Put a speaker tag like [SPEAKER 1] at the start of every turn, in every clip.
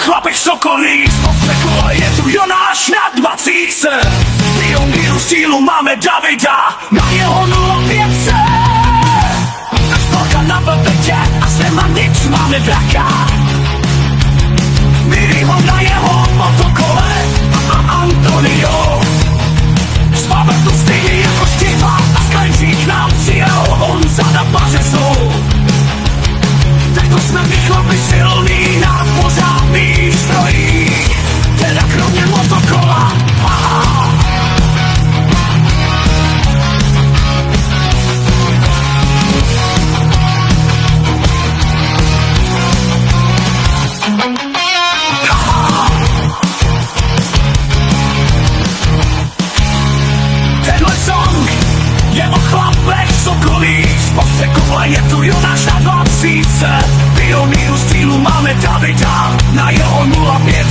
[SPEAKER 1] chlapek sokolí, spod je tu Jonáš na 20. Pionýru stylu máme Davida, na jeho 05. A Šporka na blbetě a s nema nič máme Draka. Miriho na jeho motokole a Antonio. Spáme tu stejně jako Štěva a Sklejčík nám přijel Honza na pařezu. Tak to jsme my chlapi silný na pořádných strojích, teda kromě motokola. Tenhle song je o chlapech sokolích, z Postřekole je tu Jonáš na 20. Pionýru stylu máme Davida, na jeho 05.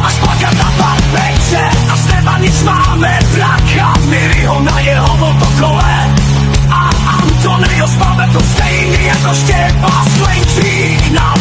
[SPEAKER 1] A Šporka na barbeče a z neba nic máme Draka. Miriho na jeho motokole a Antonio. Spáme tu stejný jako Štěpa, Sklejčík nám